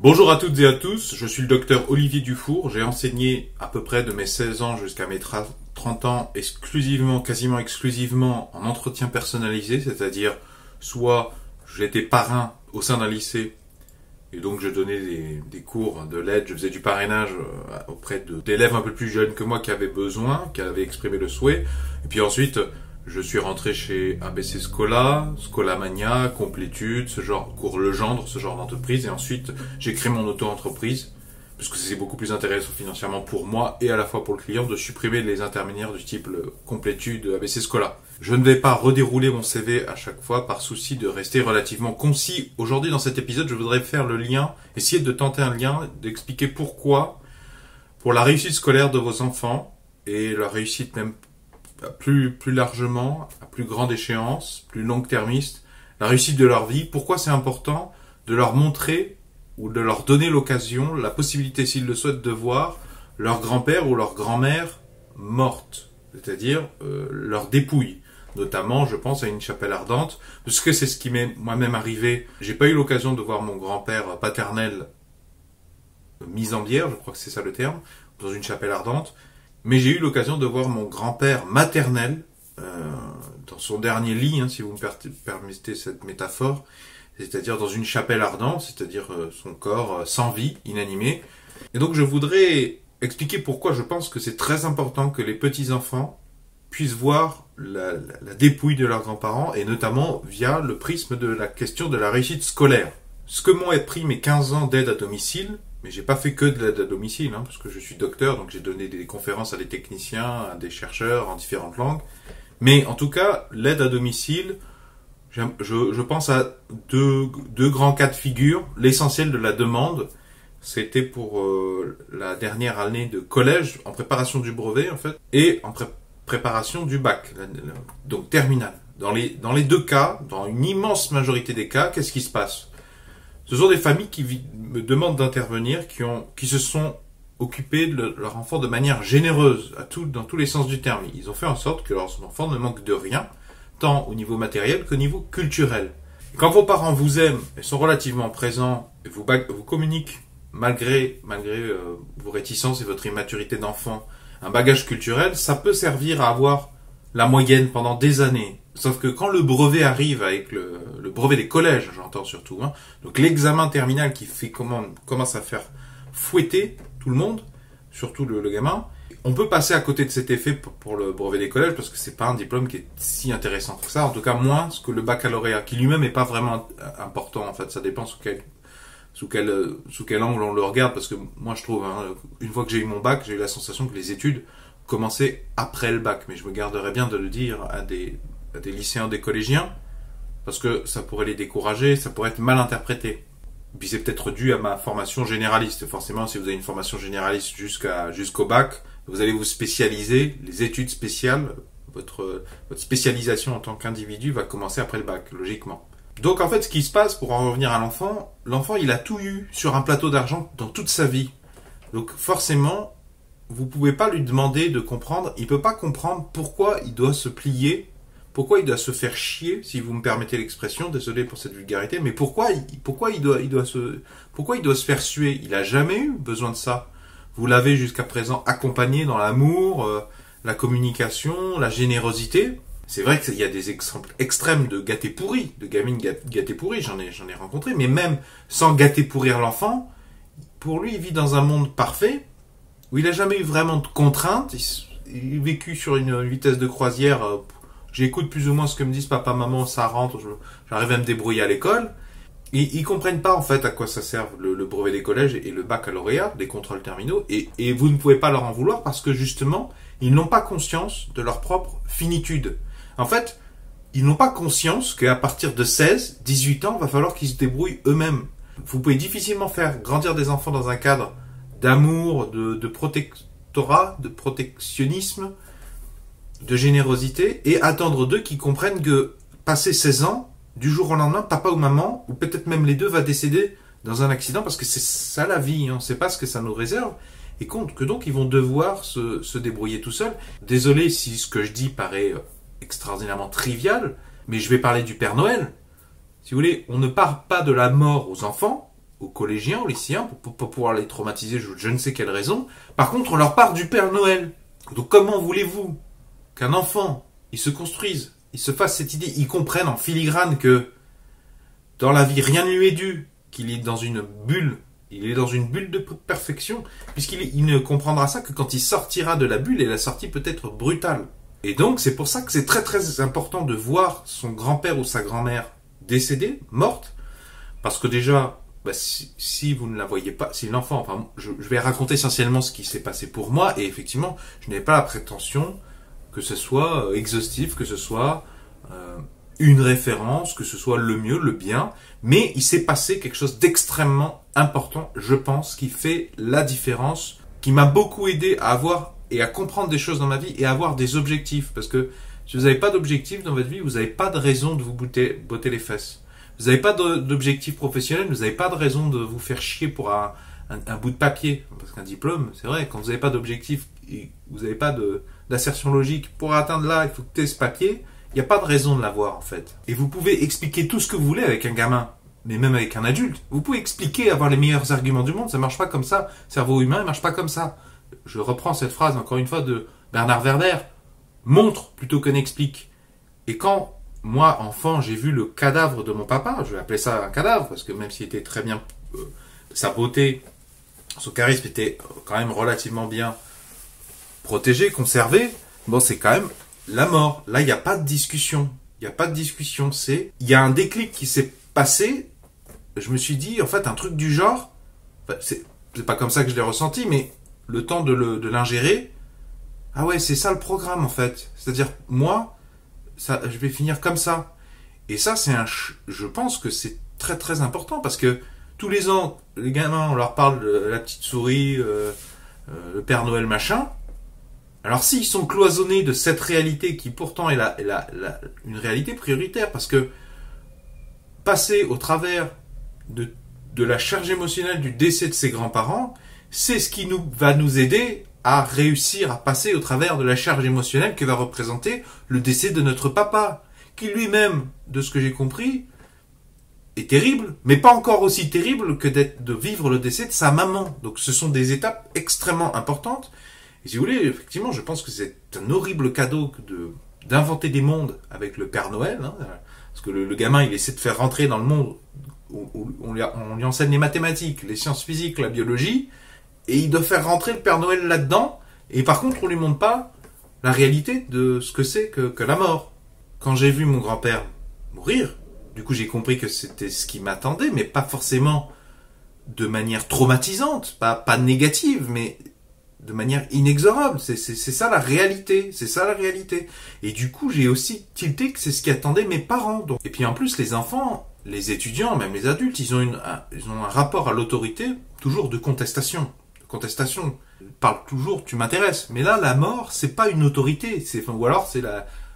Bonjour à toutes et à tous, je suis le docteur Olivier Dufour. J'ai enseigné à peu près de mes 16 ans jusqu'à mes 30 ans quasiment exclusivement en entretien personnalisé, c'est-à-dire soit j'étais parrain au sein d'un lycée et donc je donnais des cours de l'aide, je faisais du parrainage auprès d'élèves un peu plus jeunes que moi qui avaient besoin, qui avaient exprimé le souhait. Et puis ensuite, je suis rentré chez ABC Scola, Scolamania, Complétude, ce genre, Cours Legendre, ce genre d'entreprise. Et ensuite, j'ai créé mon auto-entreprise, puisque c'est beaucoup plus intéressant financièrement pour moi et à la fois pour le client de supprimer les intermédiaires du type Complétude, ABC Scola. Je ne vais pas redérouler mon CV à chaque fois par souci de rester relativement concis. Aujourd'hui, dans cet épisode, je voudrais faire le lien, essayer de tenter un lien, d'expliquer pourquoi, pour la réussite scolaire de vos enfants et leur réussite même plus largement, à plus grande échéance, plus longue-termiste, la réussite de leur vie, pourquoi c'est important de leur montrer ou de leur donner l'occasion, la possibilité s'ils le souhaitent de voir leur grand-père ou leur grand-mère morte, c'est-à-dire leur dépouille. Notamment, je pense à une chapelle ardente, parce que c'est ce qui m'est moi-même arrivé. J'ai pas eu l'occasion de voir mon grand-père paternel mis en bière, je crois que c'est ça le terme, dans une chapelle ardente. Mais j'ai eu l'occasion de voir mon grand-père maternel dans son dernier lit, si vous me permettez cette métaphore, c'est-à-dire dans une chapelle ardente, c'est-à-dire son corps sans vie, inanimé. Et donc je voudrais expliquer pourquoi je pense que c'est très important que les petits-enfants puissent voir la dépouille de leurs grands-parents, et notamment via le prisme de la question de la réussite scolaire. Ce que m'ont appris mes 15 ans d'aide à domicile, mais j'ai pas fait que de l'aide à domicile, parce que je suis docteur, donc j'ai donné des conférences à des techniciens, à des chercheurs en différentes langues. Mais en tout cas, l'aide à domicile, je pense à deux grands cas de figure. L'essentiel de la demande, c'était pour la dernière année de collège, en préparation du brevet en fait, et en préparation du bac, donc terminale. Dans les deux cas, dans une immense majorité des cas, qu'est-ce qui se passe ? Ce sont des familles qui me demandent d'intervenir, qui se sont occupés de leur enfant de manière généreuse, dans tous les sens du terme. Ils ont fait en sorte que leurs enfants ne manquent de rien, tant au niveau matériel qu'au niveau culturel. Et quand vos parents vous aiment et sont relativement présents, et vous communiquent malgré vos réticences et votre immaturité d'enfant, un bagage culturel, ça peut servir à avoir la moyenne pendant des années. Sauf que quand le brevet arrive avec le brevet des collèges, j'entends surtout, donc l'examen terminal qui commence à faire fouetter tout le monde, surtout le gamin, on peut passer à côté de cet effet pour le brevet des collèges parce que c'est pas un diplôme qui est si intéressant que ça, en tout cas moins que le baccalauréat, qui lui-même est pas vraiment important en fait, ça dépend sous quel angle on le regarde, parce que moi je trouve, une fois que j'ai eu mon bac, j'ai eu la sensation que les études commençaient après le bac, mais je me garderais bien de le dire à des lycéens, des collégiens, parce que ça pourrait les décourager, ça pourrait être mal interprété. Puis c'est peut-être dû à ma formation généraliste. Forcément, si vous avez une formation généraliste jusqu'au bac, vous allez vous spécialiser, les études spéciales, votre spécialisation en tant qu'individu va commencer après le bac, logiquement. Donc en fait, ce qui se passe, pour en revenir à l'enfant il a tout eu sur un plateau d'argent dans toute sa vie. Donc forcément, vous pouvez pas lui demander de comprendre, il peut pas comprendre pourquoi il doit se plier, pourquoi il doit se faire chier, si vous me permettez l'expression, désolé pour cette vulgarité, mais pourquoi il doit se faire suer? Il a jamais eu besoin de ça. Vous l'avez jusqu'à présent accompagné dans l'amour, la communication, la générosité. C'est vrai qu'il y a des exemples extrêmes de gâtés pourris, de gamines gâtées pourries, j'en ai rencontré, mais même sans gâter pourrir l'enfant, pour lui, il vit dans un monde parfait, où il n'a jamais eu vraiment de contraintes, il a vécu sur une vitesse de croisière. J'écoute plus ou moins ce que me disent papa, maman, ça rentre, j'arrive à me débrouiller à l'école. Ils comprennent pas en fait à quoi ça sert le brevet des collèges et le baccalauréat, des contrôles terminaux, et vous ne pouvez pas leur en vouloir parce que justement, ils n'ont pas conscience de leur propre finitude. En fait, ils n'ont pas conscience qu'à partir de 16, 18 ans, il va falloir qu'ils se débrouillent eux-mêmes. Vous pouvez difficilement faire grandir des enfants dans un cadre d'amour, de protectorat, de protectionnisme, de générosité, et attendre d'eux qu'ils comprennent que, passé 16 ans, du jour au lendemain, papa ou maman, ou peut-être même les deux, va décéder dans un accident, parce que c'est ça la vie, on ne sait pas ce que ça nous réserve, et que donc ils vont devoir se débrouiller tout seuls. Désolé si ce que je dis paraît extraordinairement trivial, mais je vais parler du Père Noël. Si vous voulez, on ne parle pas de la mort aux enfants, aux collégiens, aux lycéens, pour pas pouvoir les traumatiser, je ne sais quelle raison. Par contre, on leur parle du Père Noël. Donc comment voulez-vous qu'un enfant, il se construise, il se fasse cette idée, il comprenne en filigrane que dans la vie, rien ne lui est dû, qu'il est dans une bulle, il est dans une bulle de perfection, puisqu'il ne comprendra ça que quand il sortira de la bulle, et la sortie peut être brutale. Et donc, c'est pour ça que c'est très très important de voir son grand-père ou sa grand-mère décédée, morte, parce que déjà, si vous ne la voyez pas, si l'enfant, enfin, je vais raconter essentiellement ce qui s'est passé pour moi, et effectivement, je n'avais pas la prétention que ce soit exhaustif, que ce soit une référence, que ce soit le mieux, le bien, mais il s'est passé quelque chose d'extrêmement important, je pense, qui fait la différence, qui m'a beaucoup aidé à avoir et à comprendre des choses dans ma vie et à avoir des objectifs, parce que si vous n'avez pas d'objectif dans votre vie, vous n'avez pas de raison de vous botter les fesses. Vous n'avez pas d'objectif professionnel, vous n'avez pas de raison de vous faire chier pour un bout de papier. Parce qu'un diplôme, c'est vrai, quand vous n'avez pas d'objectif, et vous n'avez pas d'assertion logique, pour atteindre là, il faut que tu aies ce papier, il n'y a pas de raison de l'avoir en fait. Et vous pouvez expliquer tout ce que vous voulez avec un gamin, mais même avec un adulte. Vous pouvez expliquer, avoir les meilleurs arguments du monde, ça ne marche pas comme ça. Le cerveau humain ne marche pas comme ça. Je reprends cette phrase encore une fois de Bernard Werber. Montre plutôt que n'explique. Et quand moi, enfant, j'ai vu le cadavre de mon papa, je vais appeler ça un cadavre, parce que même s'il était très bien, sa beauté, son charisme était quand même relativement bien protégé, conservé, bon, c'est quand même la mort. Là, il n'y a pas de discussion. Il n'y a pas de discussion. Il y a un déclic qui s'est passé. Je me suis dit, en fait, un truc du genre, enfin, c'est pas comme ça que je l'ai ressenti, mais le temps de l'ingérer, ah ouais, c'est ça le programme, en fait. C'est-à-dire, moi, ça, je vais finir comme ça. Et ça, je pense que c'est très très important, parce que tous les ans, les gamins, on leur parle de la petite souris, le Père Noël, machin. Alors s'ils sont cloisonnés de cette réalité qui pourtant est une réalité prioritaire, parce que passer au travers de la charge émotionnelle du décès de ses grands-parents, c'est ce qui va nous aider à réussir à passer au travers de la charge émotionnelle que va représenter le décès de notre papa, qui lui-même, de ce que j'ai compris, est terrible, mais pas encore aussi terrible que de vivre le décès de sa maman. Donc ce sont des étapes extrêmement importantes. Et si vous voulez, effectivement, je pense que c'est un horrible cadeau d'inventer des mondes avec le Père Noël, hein, parce que le gamin, il essaie de faire rentrer dans le monde où on lui enseigne les mathématiques, les sciences physiques, la biologie, et il doit faire rentrer le Père Noël là-dedans, et par contre, on lui montre pas la réalité de ce que c'est que la mort. Quand j'ai vu mon grand-père mourir, du coup, j'ai compris que c'était ce qui m'attendait, mais pas forcément de manière traumatisante, pas négative, mais de manière inexorable. C'est ça la réalité. C'est ça la réalité. Et du coup, j'ai aussi tilté que c'est ce qui attendait mes parents. Donc. Et puis en plus, les enfants, les étudiants, même les adultes, ils ont un rapport à l'autorité toujours de contestation. Ils parlent toujours, tu m'intéresses. Mais là, la mort, c'est pas une autorité. Ou alors,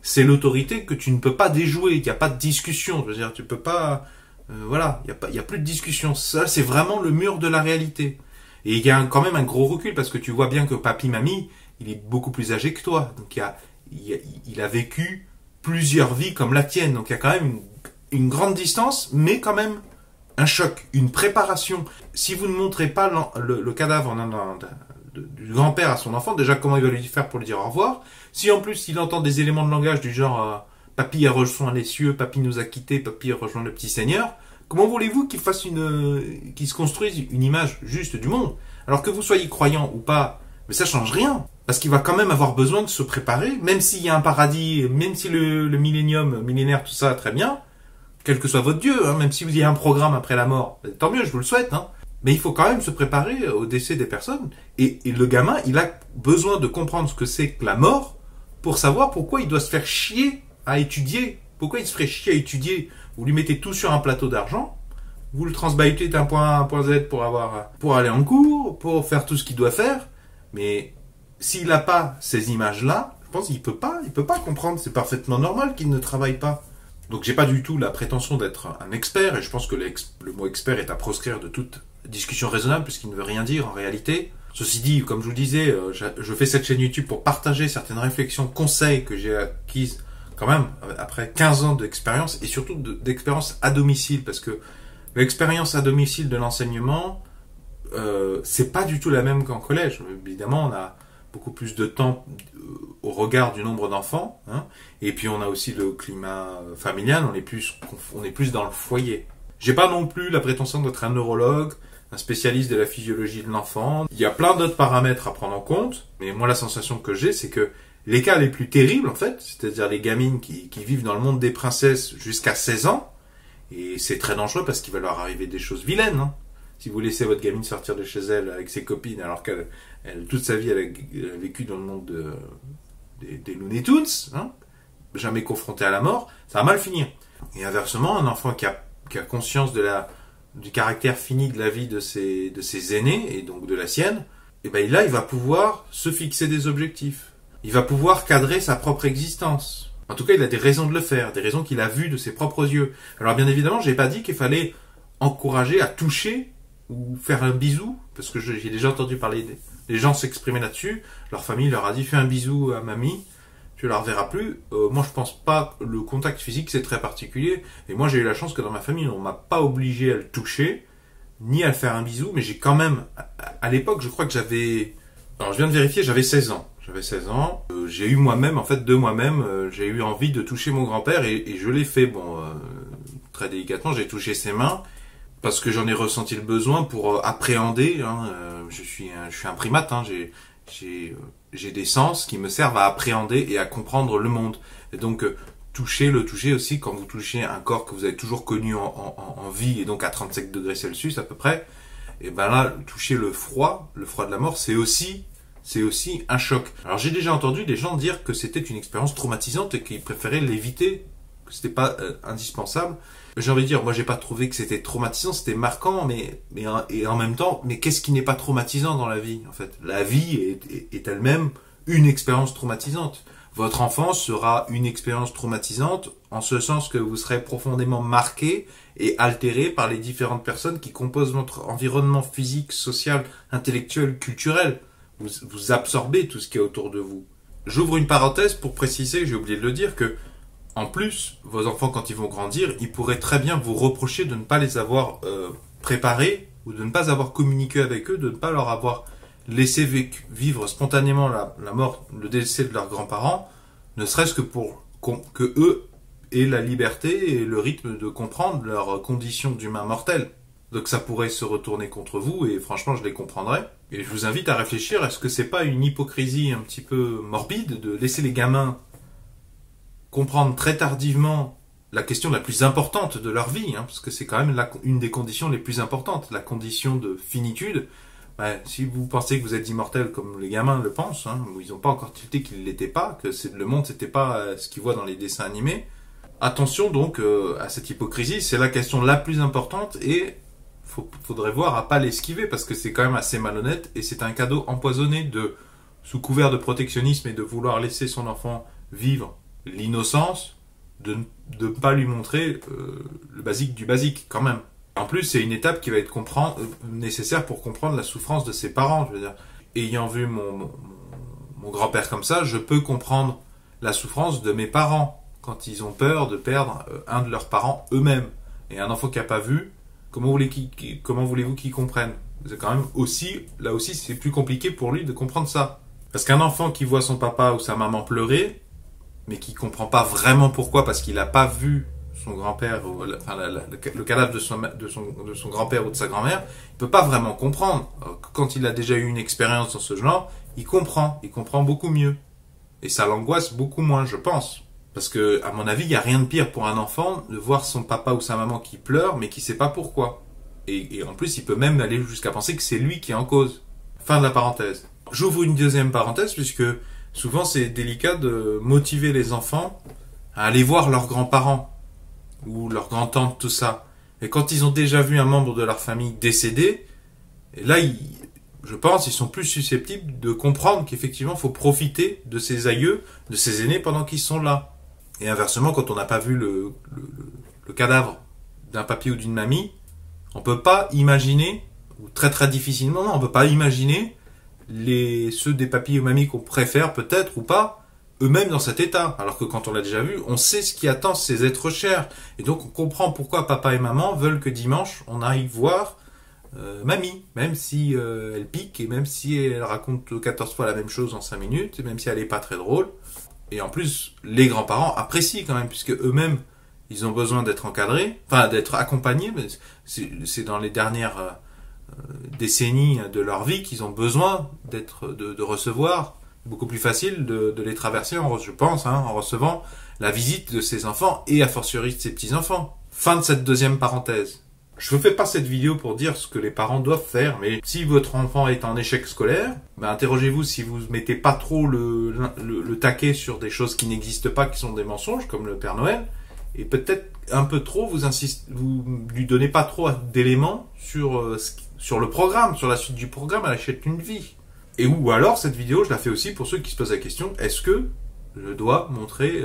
c'est l'autorité que tu ne peux pas déjouer. Il n'y a pas de discussion. Je veux dire, tu peux pas... voilà, il y a plus de discussion. Ça, c'est vraiment le mur de la réalité. Et il y a quand même un gros recul, parce que tu vois bien que papy, mamie, il est beaucoup plus âgé que toi. Donc il a vécu plusieurs vies comme la tienne. Donc il y a quand même une grande distance, mais quand même un choc, une préparation. Si vous ne montrez pas le cadavre du grand-père à son enfant, déjà comment il va lui faire pour lui dire au revoir. Si en plus il entend des éléments de langage du genre papy a rejoint les cieux, papy nous a quittés, papy a rejoint le petit seigneur, comment voulez-vous qu'il se construise une image juste du monde? Alors que vous soyez croyant ou pas, mais ça change rien. Parce qu'il va quand même avoir besoin de se préparer, même s'il y a un paradis, même si le millénaire, tout ça, très bien, quel que soit votre Dieu, hein, même si vous y a un programme après la mort, tant mieux, je vous le souhaite, hein. Mais il faut quand même se préparer au décès des personnes. Et le gamin, il a besoin de comprendre ce que c'est que la mort pour savoir pourquoi il doit se faire chier à étudier. Pourquoi il se ferait chier à étudier? Vous lui mettez tout sur un plateau d'argent, vous le transbaitez d'un point A à un point Z pour aller en cours, pour faire tout ce qu'il doit faire, mais s'il n'a pas ces images-là, je pense qu'il peut pas comprendre, c'est parfaitement normal qu'il ne travaille pas. Donc j'ai pas du tout la prétention d'être un expert, et je pense que le mot expert est à proscrire de toute discussion raisonnable, puisqu'il ne veut rien dire en réalité. Ceci dit, comme je vous le disais, je fais cette chaîne YouTube pour partager certaines réflexions, conseils que j'ai acquises quand même après 15 ans d'expérience, et surtout d'expérience à domicile, parce que L'expérience à domicile de l'enseignement, c'est pas du tout la même qu'en collège. Évidemment, on a beaucoup plus de temps au regard du nombre d'enfants, hein, et puis on a aussi le climat familial, on est plus dans le foyer. J'ai pas non plus la prétention d'être un neurologue, un spécialiste de la physiologie de l'enfant. Il y a plein d'autres paramètres à prendre en compte, mais moi la sensation que j'ai, c'est que les cas les plus terribles, en fait, c'est-à-dire les gamines qui vivent dans le monde des princesses jusqu'à 16 ans, et c'est très dangereux parce qu'il va leur arriver des choses vilaines, hein. Si vous laissez votre gamine sortir de chez elle avec ses copines, alors qu'elle, toute sa vie, elle a vécu dans le monde des Looney Tunes, hein, jamais confronté à la mort, ça va mal finir. Et inversement, un enfant qui a conscience du caractère fini de la vie de ses aînés, et donc de la sienne, et ben là, il va pouvoir se fixer des objectifs. Il va pouvoir cadrer sa propre existence. En tout cas, il a des raisons de le faire, des raisons qu'il a vues de ses propres yeux. Alors bien évidemment, j'ai pas dit qu'il fallait encourager à toucher ou faire un bisou, parce que j'ai déjà entendu parler des gens s'exprimer là-dessus. Leur famille leur a dit fais un bisou à mamie, tu la reverras plus. Moi, je pense pas. Le contact physique, c'est très particulier. Et moi, j'ai eu la chance que dans ma famille, on m'a pas obligé à le toucher, ni à le faire un bisou, mais j'ai quand même, à l'époque, je crois que j'avais, alors je viens de vérifier, j'avais 16 ans. J'avais 16 ans. J'ai eu moi-même, en fait, de moi-même, j'ai eu envie de toucher mon grand-père et je l'ai fait. Bon, très délicatement, j'ai touché ses mains parce que j'en ai ressenti le besoin pour appréhender. Hein, je suis un primate. Hein, j'ai des sens qui me servent à appréhender et à comprendre le monde. Et donc, le toucher aussi, quand vous touchez un corps que vous avez toujours connu en vie et donc à 37 degrés Celsius à peu près, et ben là, toucher le froid de la mort, c'est aussi un choc. Alors j'ai déjà entendu des gens dire que c'était une expérience traumatisante et qu'ils préféraient l'éviter, que c'était pas indispensable. J'ai envie de dire, moi j'ai pas trouvé que c'était traumatisant, c'était marquant, et en même temps, mais qu'est-ce qui n'est pas traumatisant dans la vie en fait? La vie est elle-même une expérience traumatisante. Votre enfance sera une expérience traumatisante en ce sens que vous serez profondément marqué et altéré par les différentes personnes qui composent votre environnement physique, social, intellectuel, culturel. Vous absorbez tout ce qui est autour de vous. J'ouvre une parenthèse pour préciser, j'ai oublié de le dire, que en plus, vos enfants, quand ils vont grandir, ils pourraient très bien vous reprocher de ne pas les avoir préparés ou de ne pas avoir communiqué avec eux, de ne pas leur avoir laissé vivre spontanément la mort, le décès de leurs grands-parents, ne serait-ce que pour que eux aient la liberté et le rythme de comprendre leurs conditions d'humains mortels. Donc ça pourrait se retourner contre vous et franchement je les comprendrais. Et je vous invite à réfléchir, est-ce que c'est pas une hypocrisie un petit peu morbide de laisser les gamins comprendre très tardivement la question la plus importante de leur vie, hein, parce que c'est quand même une des conditions les plus importantes, la condition de finitude. Ouais, si vous pensez que vous êtes immortel comme les gamins le pensent, hein, ils n'ont pas encore tilté qu'ils ne l'étaient pas, que le monde c'était pas ce qu'ils voient dans les dessins animés. Attention donc à cette hypocrisie, c'est la question la plus importante et faudrait voir à pas l'esquiver parce que c'est quand même assez malhonnête et c'est un cadeau empoisonné sous couvert de protectionnisme et de vouloir laisser son enfant vivre l'innocence, de ne pas lui montrer le basique du basique quand même. En plus, c'est une étape qui va être nécessaire pour comprendre la souffrance de ses parents. Je veux dire, ayant vu mon grand-père comme ça, je peux comprendre la souffrance de mes parents quand ils ont peur de perdre un de leurs parents eux-mêmes. Et un enfant qui n'a pas vu, comment voulez-vous qu'il comprenne? C'est quand même là aussi, c'est plus compliqué pour lui de comprendre ça. Parce qu'un enfant qui voit son papa ou sa maman pleurer, mais qui comprend pas vraiment pourquoi, parce qu'il n'a pas vu son grand-père, le cadavre de son grand-père ou de sa grand-mère, il peut pas vraiment comprendre. Quand il a déjà eu une expérience dans ce genre, il comprend beaucoup mieux. Et ça l'angoisse beaucoup moins, je pense. Parce que, à mon avis, il n'y a rien de pire pour un enfant de voir son papa ou sa maman qui pleure, mais qui sait pas pourquoi. Et en plus, il peut même aller jusqu'à penser que c'est lui qui est en cause. Fin de la parenthèse. J'ouvre une deuxième parenthèse, puisque souvent c'est délicat de motiver les enfants à aller voir leurs grands-parents ou leurs grands-tantes, tout ça. Et quand ils ont déjà vu un membre de leur famille décédé, et là, je pense, ils sont plus susceptibles de comprendre qu'effectivement, il faut profiter de ses aïeux, de ses aînés pendant qu'ils sont là. Et inversement, quand on n'a pas vu le cadavre d'un papy ou d'une mamie, on peut pas imaginer, ou très très difficilement, on peut pas imaginer ceux des papys ou mamies qu'on préfère peut-être ou pas, eux-mêmes dans cet état. Alors que quand on l'a déjà vu, on sait ce qui attend ces êtres chers. Et donc on comprend pourquoi papa et maman veulent que dimanche, on aille voir mamie. Même si elle pique et même si elle raconte 14 fois la même chose en 5 minutes, et même si elle n'est pas très drôle. Et en plus, les grands-parents apprécient quand même, puisque eux-mêmes, ils ont besoin d'être encadrés, enfin d'être accompagnés. C'est dans les dernières décennies de leur vie qu'ils ont besoin de recevoir. Beaucoup plus facile de les traverser, je pense, en recevant la visite de ses enfants et a fortiori de ses petits-enfants. Fin de cette deuxième parenthèse. Je ne fais pas cette vidéo pour dire ce que les parents doivent faire, mais si votre enfant est en échec scolaire, interrogez-vous si vous mettez pas trop le taquet sur des choses qui n'existent pas, qui sont des mensonges, comme le Père Noël, et peut-être un peu trop, vous lui donnez pas trop d'éléments sur le programme, sur la suite du programme à l'échelle d'une vie. Et ou alors, cette vidéo, je la fais aussi pour ceux qui se posent la question, est-ce que je dois montrer,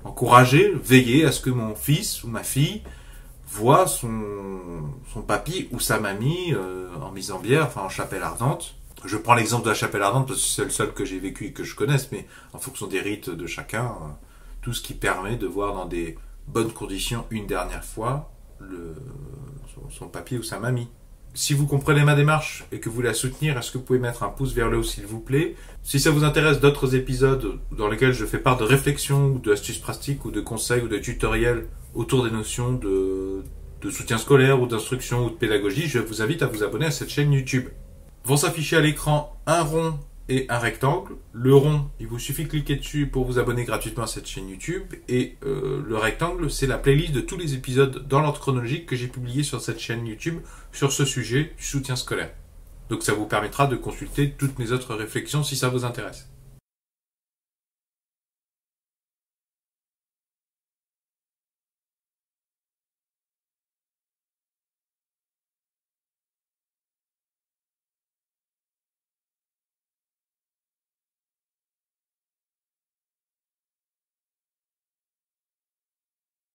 encourager, veiller à ce que mon fils ou ma fille voit son papy ou sa mamie en mise en bière, en chapelle ardente. Je prends l'exemple de la chapelle ardente parce que c'est le seul que j'ai vécu et que je connaisse, mais en fonction des rites de chacun, tout ce qui permet de voir dans des bonnes conditions une dernière fois son papy ou sa mamie. Si vous comprenez ma démarche et que vous voulez la soutenir, est-ce que vous pouvez mettre un pouce vers le haut s'il vous plaît? Si ça vous intéresse d'autres épisodes dans lesquels je fais part de réflexions ou d'astuces pratiques ou de conseils ou de tutoriels autour des notions de soutien scolaire ou d'instruction ou de pédagogie, je vous invite à vous abonner à cette chaîne YouTube. Vont s'afficher à l'écran un rond et un rectangle. Le rond, il vous suffit de cliquer dessus pour vous abonner gratuitement à cette chaîne YouTube. Et le rectangle, c'est la playlist de tous les épisodes dans l'ordre chronologique que j'ai publié sur cette chaîne YouTube sur ce sujet du soutien scolaire. Donc ça vous permettra de consulter toutes mes autres réflexions si ça vous intéresse.